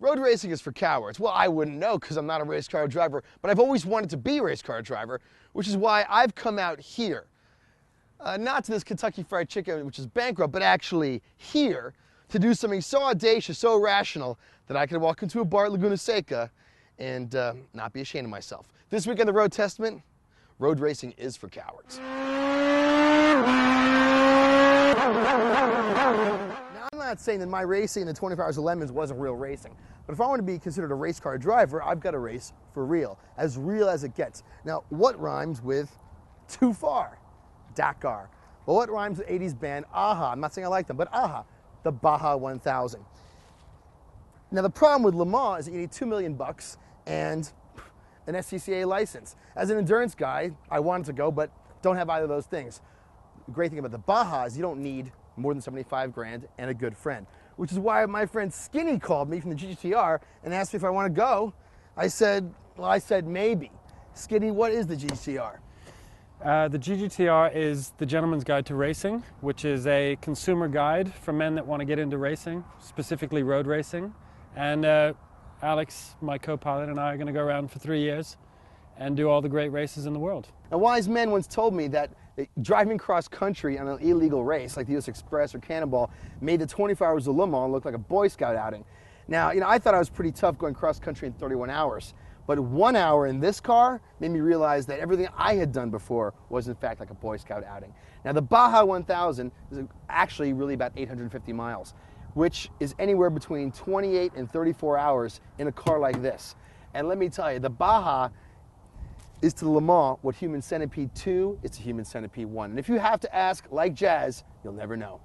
Road racing is for cowards. Well, I wouldn't know because I'm not a race car driver, but I've always wanted to be a race car driver, which is why I've come out here. Not to this Kentucky Fried Chicken, which is bankrupt, but actually here to do something so audacious, so irrational, that I could walk into a bar at Laguna Seca and not be ashamed of myself. This week on The Road Testament, road racing is for cowards. Now, I'm not saying that my racing in the 24 Hours of Lemons wasn't real racing, but if I want to be considered a race car driver, I've got to race for real as it gets. Now, what rhymes with too far? Dakar. Well, what rhymes with 80s band Aja? I'm not saying I like them, but Aja, the Baja 1000. Now, the problem with Le Mans is that you need $2 million and an SCCA license. As an endurance guy, I wanted to go, but don't have either of those things. The great thing about the Baja is you don't need more than 75 grand and a good friend, which is why my friend Skiny called me from the GTR and asked me if I want to go. I said maybe. Skiny, what is the GTR? The GTR is the Gentleman's Guide to Racing, which is a consumer guide for men that want to get into racing, specifically road racing. And Alex, my co-pilot, and I are going to go around for 3 years and do all the great races in the world. A wise man once told me that driving cross country on an illegal race like the US Express or Cannonball made the 24 Hours of Le Mans look like a Boy Scout outing. Now, I thought I was pretty tough going cross country in 31 hours, but 1 hour in this car made me realize that everything I had done before was in fact like a Boy Scout outing. Now, the Baja 1000 is actually really about 850 miles, which is anywhere between 28 and 34 hours in a car like this. And let me tell you, the Baja is to Le Mans what Human Centipede 2 is to Human Centipede 1. And if you have to ask, like Jazz, you'll never know.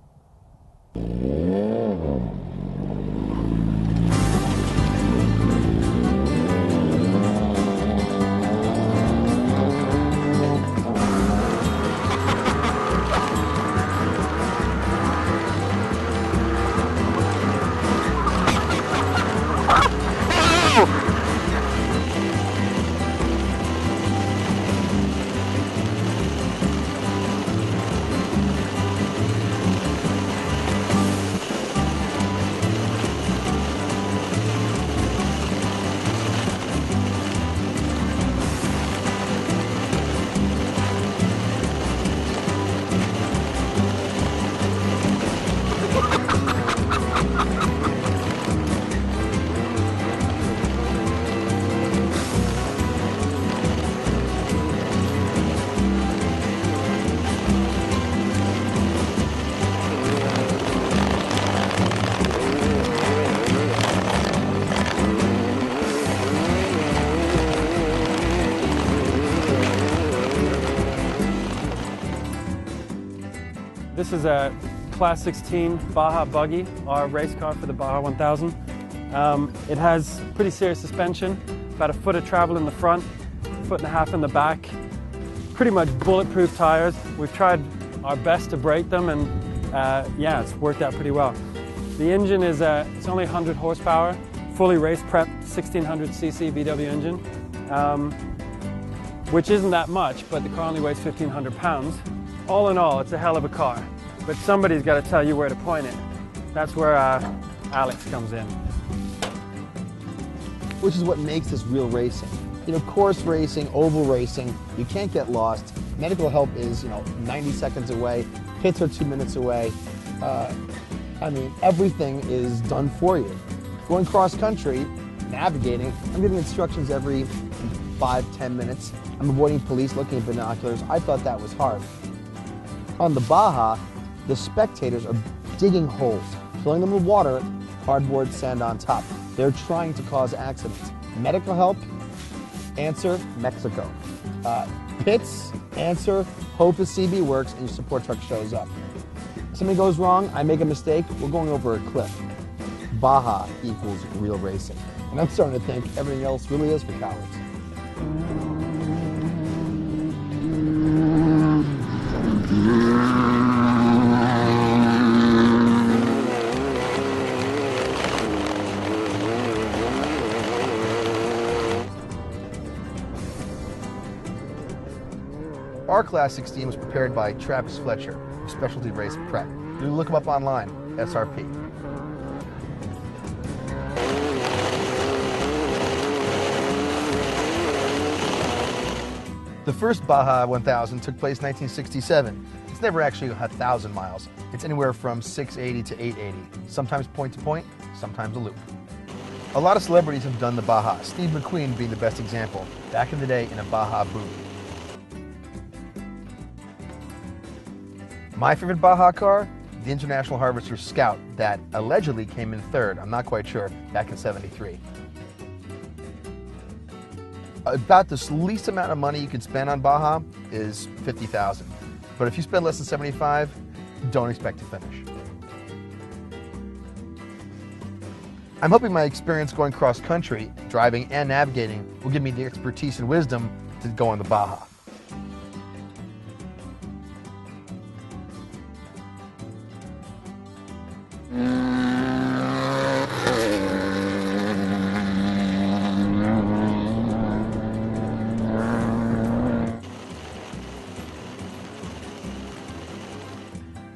This is a Class 16 Baja buggy, our race car for the Baja 1000. It has pretty serious suspension, about a foot of travel in the front, 1.5 foot in the back, pretty much bulletproof tires. We've tried our best to brake them, and yeah, it's worked out pretty well. The engine is it's only 100 horsepower, fully race prep 1600cc VW engine, which isn't that much, but the car only weighs 1,500 pounds. All in all, it's a hell of a car, but somebody's got to tell you where to point it. That's where Alex comes in. Which is what makes this real racing. Course racing, oval racing, you can't get lost. Medical help is, 90 seconds away. Pits are 2 minutes away. I mean, everything is done for you. Going cross country, navigating, I'm getting instructions every 5-10 minutes. I'm avoiding police looking at binoculars. I thought that was hard. On the Baja, the spectators are digging holes, filling them with water, cardboard, sand on top. They're trying to cause accidents. Medical help? Answer, Mexico. Pits? Answer, hope a CB works and your support truck shows up. Something goes wrong, I make a mistake, we're going over a cliff. Baja equals real racing. And I'm starting to think everything else really is for cowards. Our Class 16 was prepared by Travis Fletcher, Specialty Race Prep. You can look him up online, SRP. The first Baja 1000 took place in 1967. It's never actually 1,000 miles. It's anywhere from 680 to 880, sometimes point to point, sometimes a loop. A lot of celebrities have done the Baja, Steve McQueen being the best example, back in the day in a Baja boot. My favorite Baja car, the International Harvester Scout that allegedly came in third, I'm not quite sure, back in '73. About the least amount of money you can spend on Baja is $50,000. But if you spend less than 75, don't expect to finish. I'm hoping my experience going cross country, driving and navigating will give me the expertise and wisdom to go on the Baja.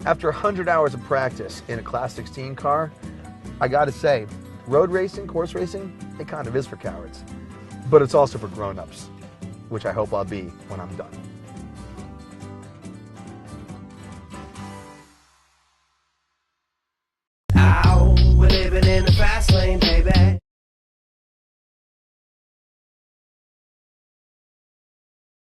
After 100 hours of practice in a Class 16 car, I gotta say, road racing, course racing, it kind of is for cowards. But it's also for grown-ups, which I hope I'll be when I'm done. Ow, we're living in a